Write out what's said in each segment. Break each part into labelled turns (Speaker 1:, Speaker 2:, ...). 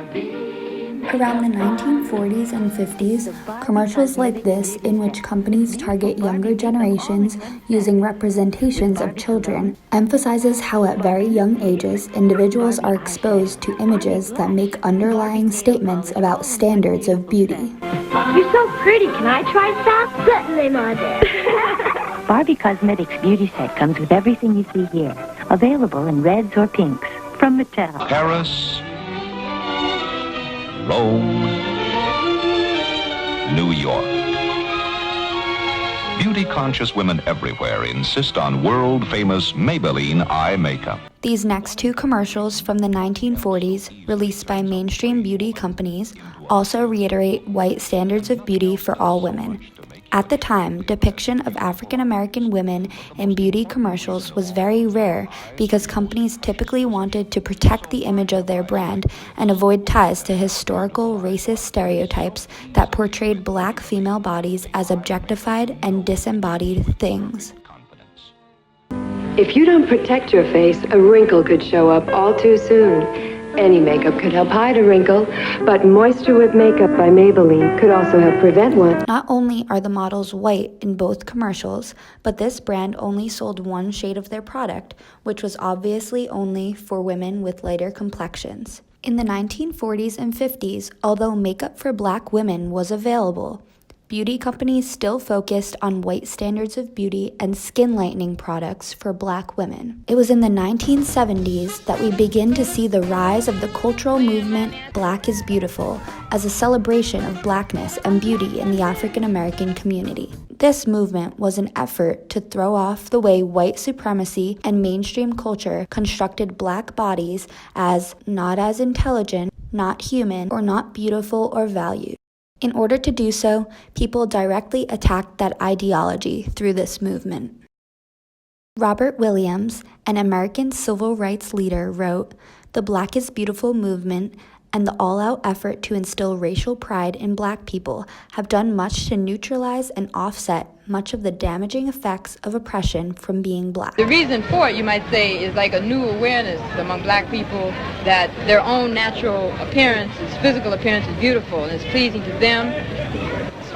Speaker 1: Around the 1940s and 50s, commercials like this, in which companies target younger generations using representations of children, emphasizes how at very young ages individuals are exposed to images that make underlying statements about standards of beauty.
Speaker 2: You're so pretty. Can I try some? Certainly, Mother.
Speaker 3: Barbie Cosmetics beauty set comes with everything you see here. Available in reds or pinks from Mattel.
Speaker 4: Paris, Rome, New York. Beauty-conscious women everywhere insist on world-famous Maybelline eye makeup.
Speaker 1: These next two commercials from the 1940s, released by mainstream beauty companies, also reiterate white standards of beauty for all women. At the time, depiction of African American women in beauty commercials was very rare because companies typically wanted to protect the image of their brand and avoid ties to historical racist stereotypes that portrayed black female bodies as objectified and disembodied things.
Speaker 5: If you don't protect your face, a wrinkle could show up all too soon. Any makeup could help hide a wrinkle, but Moisture Whip Makeup by Maybelline could also help prevent one.
Speaker 1: Not only are the models white in both commercials, but this brand only sold one shade of their product, which was obviously only for women with lighter complexions. In the 1940s and 50s, although makeup for black women was available, beauty companies still focused on white standards of beauty and skin lightening products for black women. It was in the 1970s that we begin to see the rise of the cultural movement Black is Beautiful as a celebration of blackness and beauty in the African American community. This movement was an effort to throw off the way white supremacy and mainstream culture constructed black bodies as not as intelligent, not human, or not beautiful or valued. In order to do so, people directly attacked that ideology through this movement. Robert Williams, an American civil rights leader, wrote, "The Black is Beautiful movement and the all-out effort to instill racial pride in black people have done much to neutralize and offset much of the damaging effects of oppression from being black."
Speaker 6: The reason for it, you might say, is like a new awareness among black people that their own natural appearance, physical appearance, is beautiful and is pleasing to them.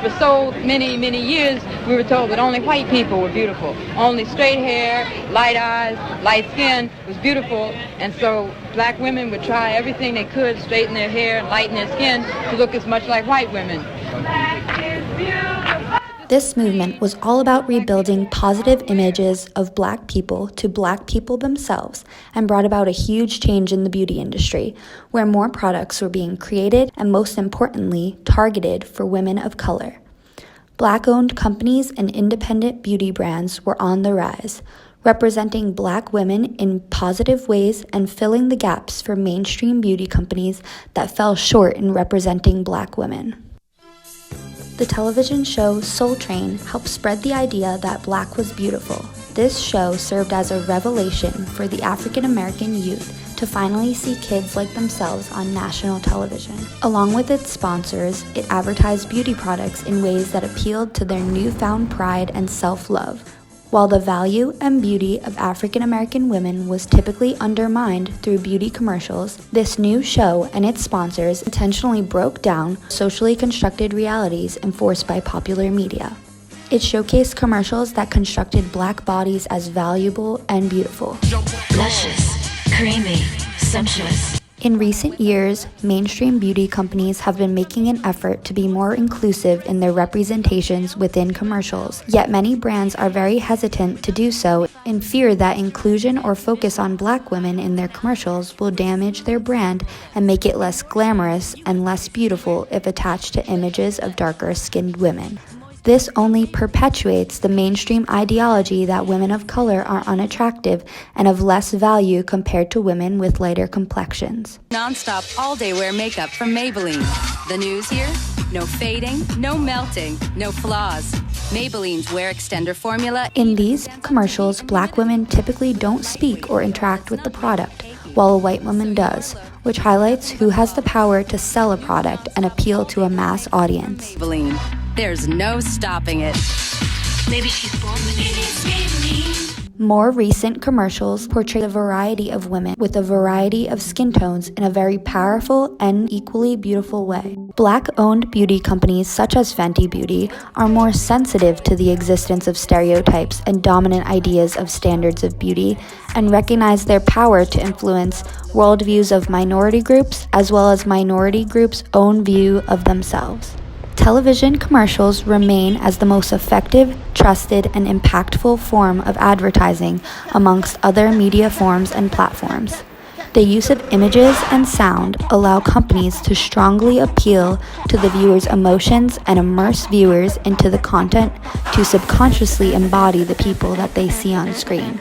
Speaker 6: For so many, many years, we were told that only white people were beautiful. Only straight hair, light eyes, light skin was beautiful. And so black women would try everything they could, straighten their hair and lighten their skin to look as much like white women.
Speaker 1: This movement was all about rebuilding positive images of black people to black people themselves and brought about a huge change in the beauty industry, where more products were being created and, most importantly, targeted for women of color. Black-owned companies and independent beauty brands were on the rise, representing black women in positive ways and filling the gaps for mainstream beauty companies that fell short in representing black women. The television show Soul Train helped spread the idea that black was beautiful. This show served as a revelation for the African American youth to finally see kids like themselves on national television. Along with its sponsors, it advertised beauty products in ways that appealed to their newfound pride and self-love. While the value and beauty of African American women was typically undermined through beauty commercials, this new show and its sponsors intentionally broke down socially constructed realities enforced by popular media. It showcased commercials that constructed black bodies as valuable and beautiful.
Speaker 7: Luscious, creamy, sumptuous.
Speaker 1: In recent years, mainstream beauty companies have been making an effort to be more inclusive in their representations within commercials, yet many brands are very hesitant to do so in fear that inclusion or focus on black women in their commercials will damage their brand and make it less glamorous and less beautiful if attached to images of darker-skinned women. This only perpetuates the mainstream ideology that women of color are unattractive and of less value compared to women with lighter complexions.
Speaker 8: Non-stop all-day wear makeup from Maybelline. The news here? No fading, no melting, no flaws. Maybelline's Wear Extender formula.
Speaker 1: In these commercials, black women typically don't speak or interact with the product, while a white woman does, which highlights who has the power to sell a product and appeal to a mass audience.
Speaker 8: Maybelline. There's no stopping it.
Speaker 7: Maybe she's born with it.
Speaker 1: More recent commercials portray a variety of women with a variety of skin tones in a very powerful and equally beautiful way. Black-owned beauty companies such as Fenty Beauty are more sensitive to the existence of stereotypes and dominant ideas of standards of beauty and recognize their power to influence worldviews of minority groups as well as minority groups' own view of themselves. Television commercials remain as the most effective, trusted, and impactful form of advertising amongst other media forms and platforms. The use of images and sound allow companies to strongly appeal to the viewer's emotions and immerse viewers into the content to subconsciously embody the people that they see on screen.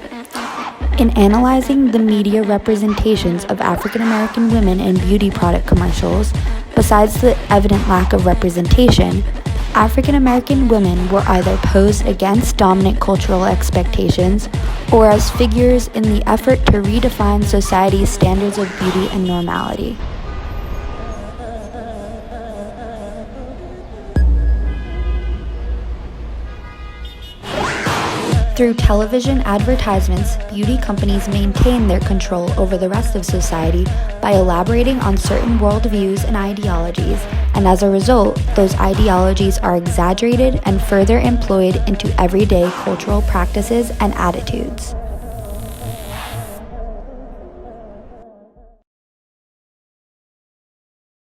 Speaker 1: In analyzing the media representations of African American women in beauty product commercials, besides the evident lack of representation, African American women were either posed against dominant cultural expectations or as figures in the effort to redefine society's standards of beauty and normality. Through television advertisements, beauty companies maintain their control over the rest of society by elaborating on certain worldviews and ideologies, and as a result, those ideologies are exaggerated and further employed into everyday cultural practices and attitudes.